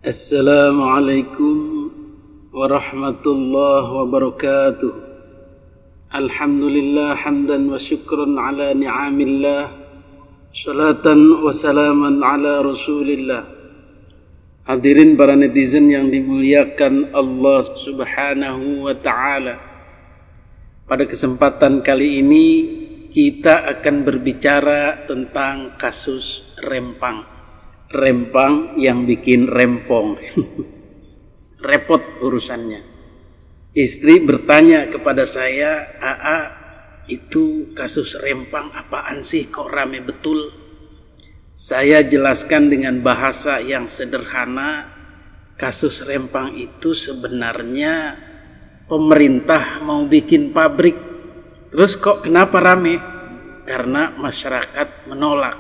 Assalamualaikum warahmatullahi wabarakatuh. Alhamdulillah hamdan wa syukran ala ni'amillah, salatan wa salaman ala rasulillah. Hadirin para netizen yang dimuliakan Allah subhanahu wa ta'ala, pada kesempatan kali ini kita akan berbicara tentang kasus Rempang yang bikin rempong. Repot urusannya. Istri bertanya kepada saya, "Aa, itu kasus Rempang apaan sih, kok rame betul?" Saya jelaskan dengan bahasa yang sederhana, kasus Rempang itu sebenarnya pemerintah mau bikin pabrik. Terus kok kenapa rame? Karena masyarakat menolak,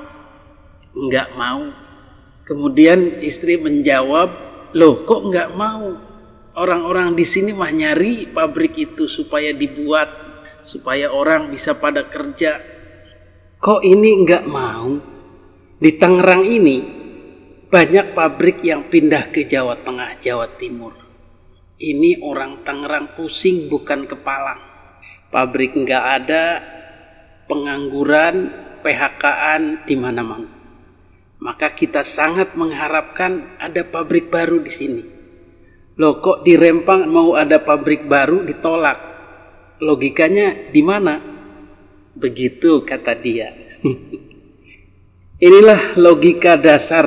nggak mau. Kemudian istri menjawab, "Loh, kok nggak mau? Orang-orang di sini mah nyari pabrik itu supaya dibuat, supaya orang bisa pada kerja. Kok ini nggak mau?" Di Tangerang ini banyak pabrik yang pindah ke Jawa Tengah, Jawa Timur. Ini orang Tangerang pusing bukan kepala. Pabrik nggak ada, pengangguran, PHK-an di mana-mana. Maka kita sangat mengharapkan ada pabrik baru di sini. Loh, kok di Rempang mau ada pabrik baru ditolak? Logikanya di mana? Begitu kata dia. Inilah logika dasar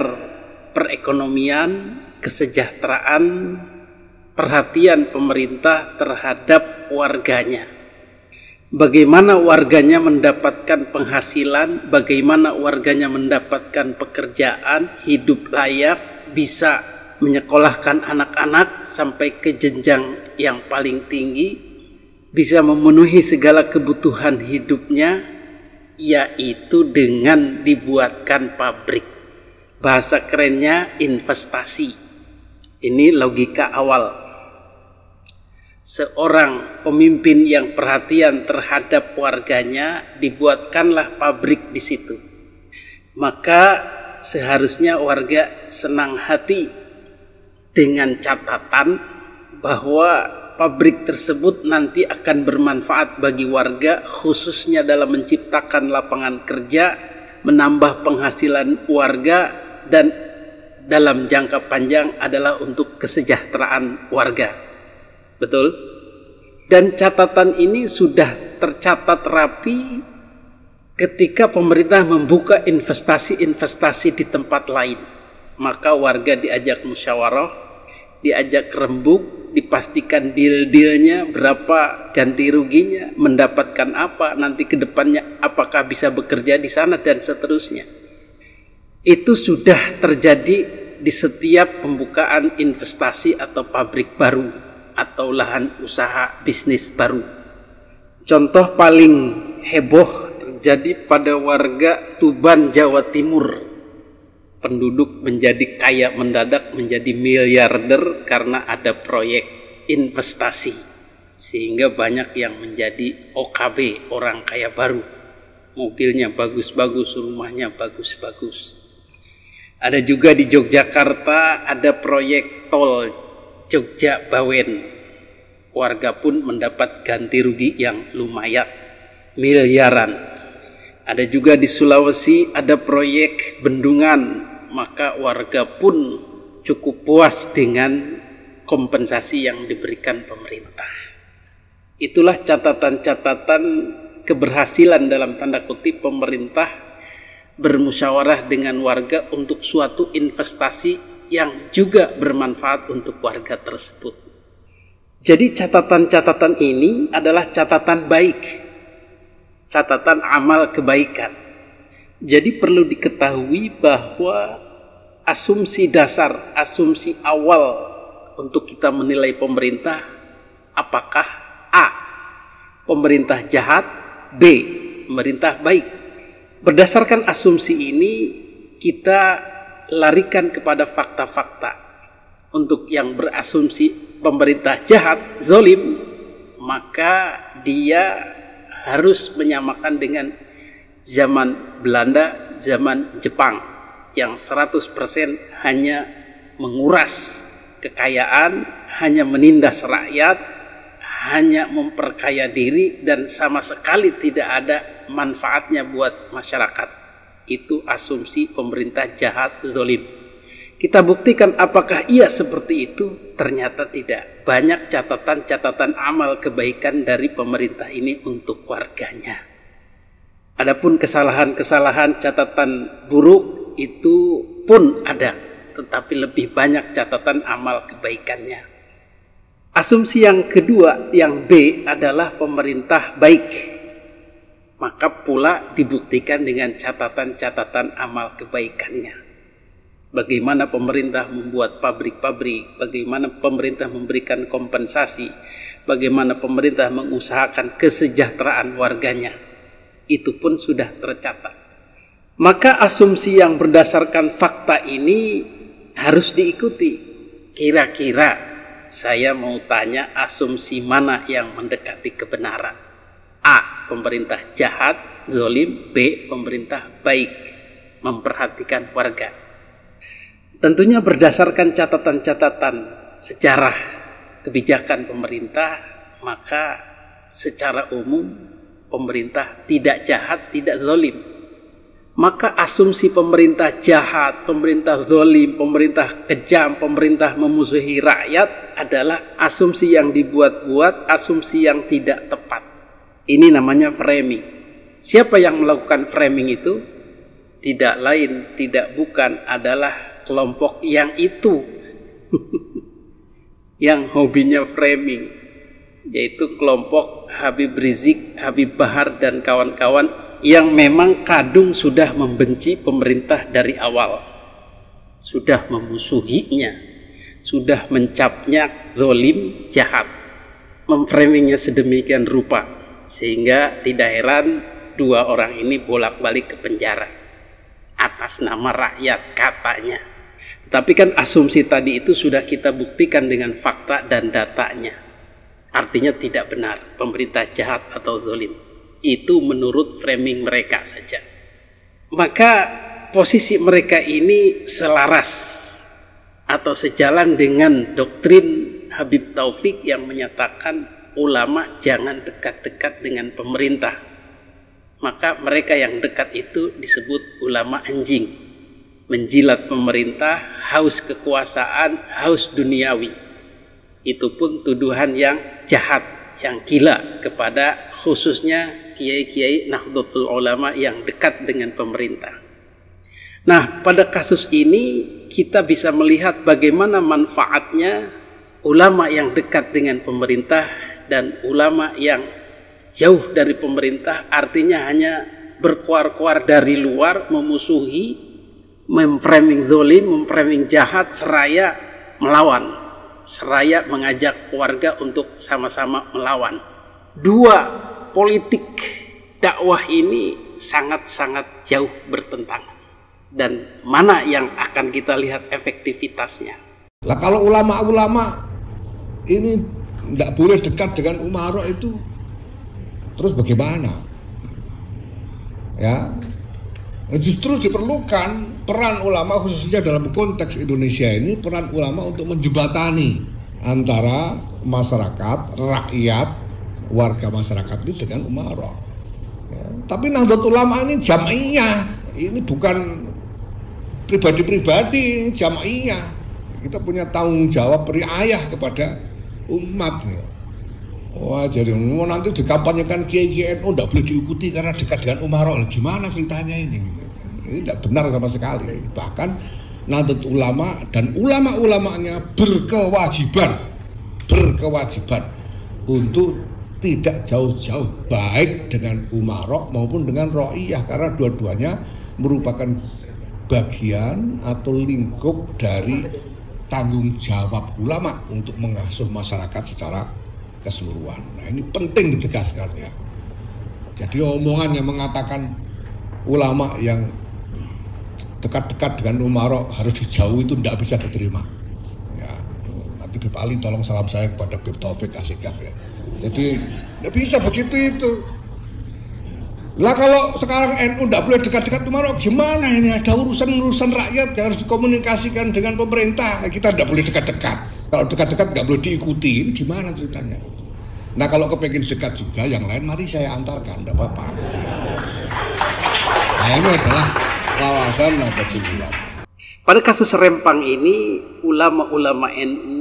perekonomian, kesejahteraan, perhatian pemerintah terhadap warganya. Bagaimana warganya mendapatkan penghasilan, bagaimana warganya mendapatkan pekerjaan, hidup layak, bisa menyekolahkan anak-anak sampai ke jenjang yang paling tinggi, bisa memenuhi segala kebutuhan hidupnya, yaitu dengan dibuatkan pabrik. Bahasa kerennya investasi. Ini logika awal. Seorang pemimpin yang perhatian terhadap warganya, dibuatkanlah pabrik di situ. Maka seharusnya warga senang hati dengan catatan bahwa pabrik tersebut nanti akan bermanfaat bagi warga, khususnya dalam menciptakan lapangan kerja, menambah penghasilan warga, dan dalam jangka panjang adalah untuk kesejahteraan warga. Betul? Dan catatan ini sudah tercatat rapi ketika pemerintah membuka investasi-investasi di tempat lain. Maka warga diajak musyawarah, diajak rembuk, dipastikan deal-dealnya, berapa ganti ruginya, mendapatkan apa, nanti ke depannya apakah bisa bekerja di sana, dan seterusnya. Itu sudah terjadi di setiap pembukaan investasi atau pabrik baru atau lahan usaha bisnis baru. Contoh paling heboh terjadi pada warga Tuban, Jawa Timur. Penduduk menjadi kaya mendadak, menjadi miliarder karena ada proyek investasi. Sehingga banyak yang menjadi OKB, orang kaya baru. Mobilnya bagus-bagus, rumahnya bagus-bagus. Ada juga di Yogyakarta, ada proyek tol Jogja Bawen. Warga pun mendapat ganti rugi yang lumayan, miliaran. Ada juga di Sulawesi, ada proyek bendungan, maka warga pun cukup puas dengan kompensasi yang diberikan pemerintah. Itulah catatan-catatan keberhasilan dalam tanda kutip pemerintah bermusyawarah dengan warga untuk suatu investasi yang juga bermanfaat untuk warga tersebut. Jadi catatan-catatan ini adalah catatan baik, catatan amal kebaikan. Jadi perlu diketahui bahwa asumsi dasar, asumsi awal untuk kita menilai pemerintah, apakah A, pemerintah jahat, B, pemerintah baik. Berdasarkan asumsi ini kita larikan kepada fakta-fakta. Untuk yang berasumsi pemerintah jahat, zalim, maka dia harus menyamakan dengan zaman Belanda, zaman Jepang yang 100% hanya menguras kekayaan, hanya menindas rakyat, hanya memperkaya diri, dan sama sekali tidak ada manfaatnya buat masyarakat. Itu asumsi pemerintah jahat, zalim. Kita buktikan apakah ia seperti itu? Ternyata tidak. Banyak catatan-catatan amal kebaikan dari pemerintah ini untuk warganya. Adapun kesalahan-kesalahan, catatan buruk itu pun ada, tetapi lebih banyak catatan amal kebaikannya. Asumsi yang kedua, yang B, adalah pemerintah baik. Maka pula dibuktikan dengan catatan-catatan amal kebaikannya. Bagaimana pemerintah membuat pabrik-pabrik, bagaimana pemerintah memberikan kompensasi, bagaimana pemerintah mengusahakan kesejahteraan warganya. Itu pun sudah tercatat. Maka asumsi yang berdasarkan fakta ini harus diikuti. Kira-kira saya mau tanya, asumsi mana yang mendekati kebenaran? A. Pemerintah jahat, zalim. B. Pemerintah baik, memperhatikan warga. Tentunya berdasarkan catatan-catatan sejarah kebijakan pemerintah, maka secara umum pemerintah tidak jahat, tidak zalim. Maka asumsi pemerintah jahat, pemerintah zalim, pemerintah kejam, pemerintah memusuhi rakyat adalah asumsi yang dibuat-buat, asumsi yang tidak tepat. Ini namanya framing. Siapa yang melakukan framing itu? Tidak lain, tidak bukan adalah kelompok yang itu yang hobinya framing, yaitu kelompok Habib Rizik, Habib Bahar, dan kawan-kawan yang memang kadung sudah membenci pemerintah dari awal, sudah memusuhinya, sudah mencapnya zalim, jahat, memframingnya sedemikian rupa, sehingga tidak heran dua orang ini bolak-balik ke penjara atas nama rakyat katanya. Tapi kan asumsi tadi itu sudah kita buktikan dengan fakta dan datanya. Artinya tidak benar pemerintah jahat atau zalim. Itu menurut framing mereka saja. Maka posisi mereka ini selaras atau sejalan dengan doktrin Habib Taufik yang menyatakan ulama jangan dekat-dekat dengan pemerintah. Maka mereka yang dekat itu disebut ulama anjing. Menjilat pemerintah, haus kekuasaan, haus duniawi. Itu pun tuduhan yang jahat, yang gila kepada khususnya kiai-kiai Nahdlatul Ulama yang dekat dengan pemerintah. Nah, pada kasus ini kita bisa melihat bagaimana manfaatnya ulama yang dekat dengan pemerintah dan ulama yang jauh dari pemerintah, artinya hanya berkuar-kuar dari luar, memusuhi, memframing zalim, memframing jahat, seraya melawan, seraya mengajak warga untuk sama-sama melawan. Dua politik dakwah ini sangat-sangat jauh bertentangan. Dan mana yang akan kita lihat efektivitasnya? Lah kalau ulama-ulama ini tidak boleh dekat dengan umarok itu, terus bagaimana? Ya, justru diperlukan peran ulama, khususnya dalam konteks Indonesia ini, peran ulama untuk menjembatani antara masyarakat, rakyat, warga masyarakat itu dengan umarok. Ya, tapi Nahdlatul Ulama ini jamaiyah, ini bukan pribadi-pribadi, ini jamaiyah. Kita punya tanggung jawab riayah kepada umat. Ya. Wah, jadi nanti dikampanyekan kiai-kiai NU tidak boleh diikuti karena dekat dengan umarok. Gimana ceritanya ini? Ini tidak benar sama sekali. Bahkan Nahdlatul Ulama dan ulama-ulamanya berkewajiban untuk tidak jauh-jauh baik dengan umarok maupun dengan ro'iyah, karena dua-duanya merupakan bagian atau lingkup dari tanggung jawab ulama untuk mengasuh masyarakat secara keseluruhan. Nah, ini penting ditegaskan ya. Jadi omongan yang mengatakan ulama yang dekat-dekat dengan umarok harus dijauhi itu tidak bisa diterima. Ya, nanti Bib Ali tolong salam saya kepada Bib Taufik Asikaf ya. Jadi tidak bisa begitu itu. Lah kalau sekarang NU tidak boleh dekat-dekat Umarok, gimana ini? Ada urusan-urusan rakyat yang harus dikomunikasikan dengan pemerintah. Kita tidak boleh dekat-dekat. Kalau dekat-dekat nggak boleh diikuti, ini gimana ceritanya? Nah kalau kepengen dekat juga yang lain, mari saya antarkan, tidak apa-apa. Nah ini adalah wawasan Nahdlatul Ulama. Pada kasus Rempang ini, ulama-ulama NU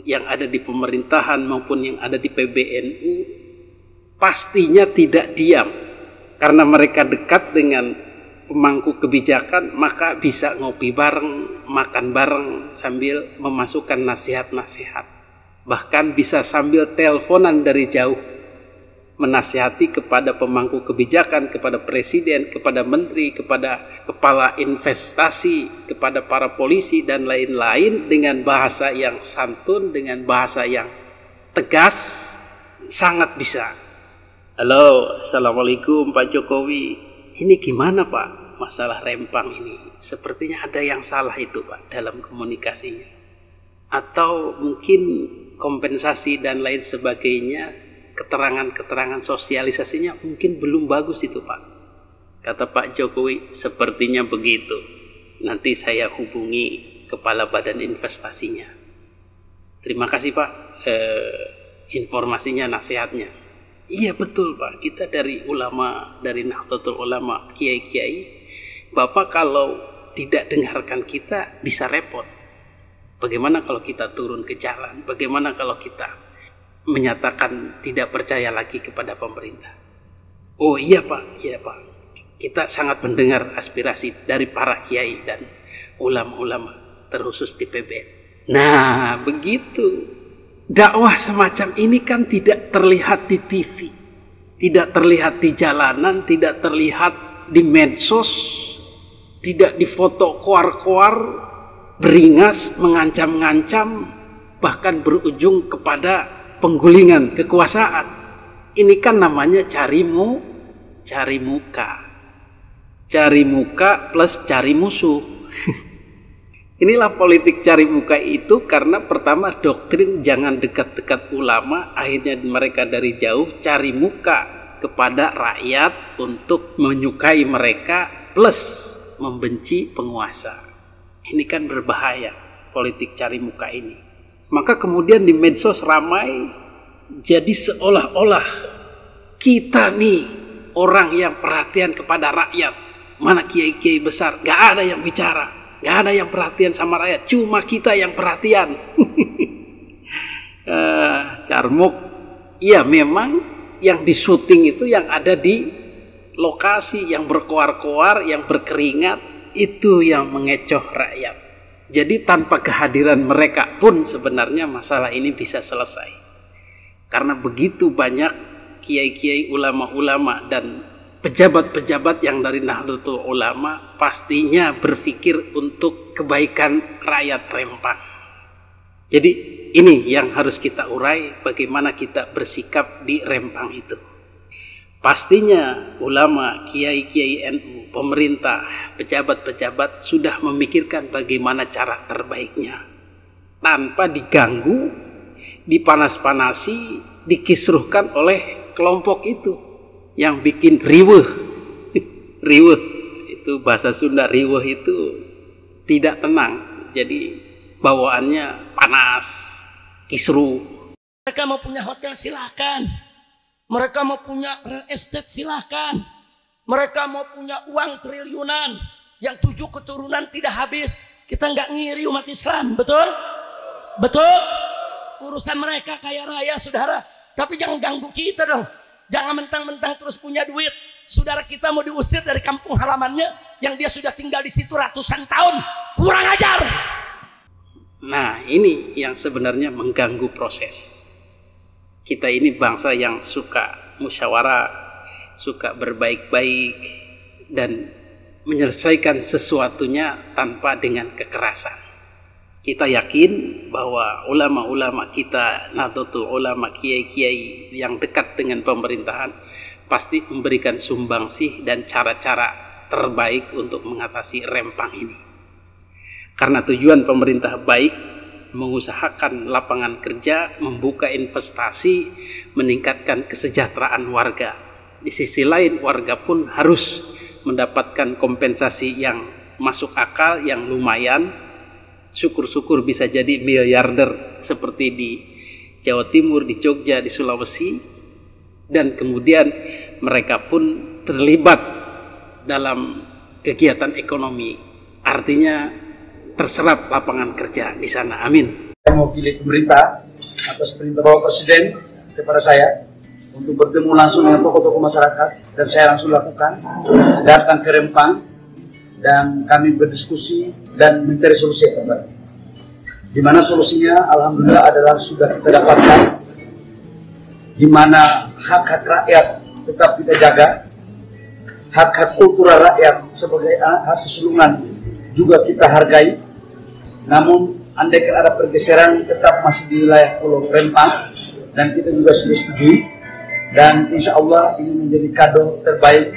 yang ada di pemerintahan maupun yang ada di PBNU pastinya tidak diam. Karena mereka dekat dengan pemangku kebijakan, maka bisa ngopi bareng, makan bareng sambil memasukkan nasihat-nasihat. Bahkan bisa sambil teleponan dari jauh, menasihati kepada pemangku kebijakan, kepada presiden, kepada menteri, kepada kepala investasi, kepada para polisi dan lain-lain dengan bahasa yang santun, dengan bahasa yang tegas, sangat bisa. Halo, Assalamualaikum Pak Jokowi. Ini gimana Pak masalah Rempang ini? Sepertinya ada yang salah itu Pak dalam komunikasinya. Atau mungkin kompensasi dan lain sebagainya, keterangan-keterangan sosialisasinya mungkin belum bagus itu Pak. Kata Pak Jokowi, sepertinya begitu. Nanti saya hubungi kepala badan investasinya. Terima kasih Pak informasinya, nasihatnya. Iya betul Pak, kita dari ulama, dari Nahdlatul Ulama, kiai-kiai, Bapak kalau tidak dengarkan kita bisa repot. Bagaimana kalau kita turun ke jalan? Bagaimana kalau kita menyatakan tidak percaya lagi kepada pemerintah? Oh iya Pak, iya Pak. Kita sangat mendengar aspirasi dari para kiai dan ulama-ulama, terkhusus di PBN. Nah begitu. Dakwah semacam ini kan tidak terlihat di TV, tidak terlihat di jalanan, tidak terlihat di medsos, tidak difoto koar-koar, beringas, mengancam-ngancam, bahkan berujung kepada penggulingan kekuasaan. Ini kan namanya cari muka. Cari muka plus cari musuh. Inilah politik cari muka itu, karena pertama doktrin jangan dekat-dekat ulama, akhirnya mereka dari jauh cari muka kepada rakyat untuk menyukai mereka plus membenci penguasa. Ini kan berbahaya politik cari muka ini. Maka kemudian di medsos ramai, jadi seolah-olah kita nih orang yang perhatian kepada rakyat. Mana kiai-kiai besar, gak ada yang bicara. Gak ada yang perhatian sama rakyat, cuma kita yang perhatian. Carmuk. Ya memang yang di syuting itu yang ada di lokasi, yang berkoar-koar, yang berkeringat, itu yang mengecoh rakyat. Jadi tanpa kehadiran mereka pun sebenarnya masalah ini bisa selesai. Karena begitu banyak kiai-kiai, ulama-ulama dan pejabat-pejabat yang dari Nahdlatul Ulama pastinya berpikir untuk kebaikan rakyat Rempang. Jadi ini yang harus kita urai, bagaimana kita bersikap di Rempang itu. Pastinya ulama, kiai-kiai NU, pemerintah, pejabat-pejabat sudah memikirkan bagaimana cara terbaiknya. Tanpa diganggu, dipanas-panasi, dikisruhkan oleh kelompok itu. Yang bikin riweuh. Riweuh itu bahasa Sunda, riweuh itu tidak tenang. Jadi bawaannya panas, kisruh. Mereka mau punya hotel silakan. Mereka mau punya real estate silakan. Mereka mau punya uang triliunan yang 7 keturunan tidak habis. Kita nggak ngiri umat Islam, betul? Betul? Urusan mereka kaya raya, saudara. Tapi jangan ganggu kita dong. Jangan mentang-mentang terus punya duit. Saudara kita mau diusir dari kampung halamannya yang dia sudah tinggal di situ ratusan tahun. Kurang ajar. Nah, ini yang sebenarnya mengganggu proses. Kita ini bangsa yang suka musyawarah, suka berbaik-baik dan menyelesaikan sesuatunya tanpa dengan kekerasan. Kita yakin bahwa ulama-ulama kita, Nahdlatul Ulama, kiai-kiai yang dekat dengan pemerintahan pasti memberikan sumbangsih dan cara-cara terbaik untuk mengatasi Rempang ini. Karena tujuan pemerintah baik, mengusahakan lapangan kerja, membuka investasi, meningkatkan kesejahteraan warga. Di sisi lain warga pun harus mendapatkan kompensasi yang masuk akal, yang lumayan. Syukur-syukur bisa jadi miliarder seperti di Jawa Timur, di Jogja, di Sulawesi. Dan kemudian mereka pun terlibat dalam kegiatan ekonomi. Artinya terserap lapangan kerja di sana. Amin. Saya mewakili pemerintah atas perintah Bapak Presiden kepada saya untuk bertemu langsung dengan tokoh-tokoh masyarakat, dan saya langsung lakukan datang ke Rempang dan kami berdiskusi dan mencari solusi yang terbaik. Di mana solusinya alhamdulillah adalah sudah kita dapatkan, di mana hak-hak rakyat tetap kita jaga, hak-hak kultural rakyat sebagai hak keseluruhan juga kita hargai. Namun andaikan ada pergeseran tetap masih di wilayah Pulau Rempang, dan kita juga sudah setujui. Dan insya Allah ini menjadi kado terbaik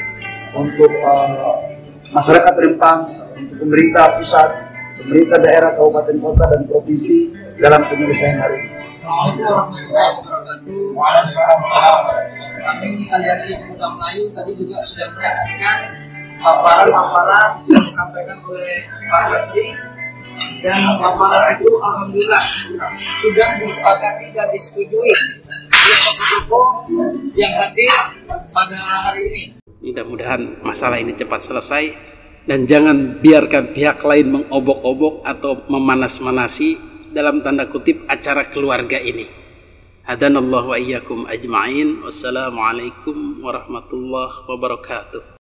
untuk masyarakat Rempang, untuk pemerintah pusat, pemerintah daerah, kabupaten, kota, dan provinsi dalam penyelesaian hari ini. Kami Aliansi Pemuda Melayu tadi juga sudah menyaksikan paparan-paparan yang disampaikan oleh Pak Menteri, dan paparan itu alhamdulillah sudah disepakati dan disetujui oleh tokoh-tokoh yang hadir pada hari ini. Mudah-mudahan masalah ini cepat selesai dan jangan biarkan pihak lain mengobok-obok atau memanas-manasi dalam tanda kutip acara keluarga ini. Hadanallahu wa iyyakum ajma'in. Wassalamualaikum warahmatullahi wabarakatuh.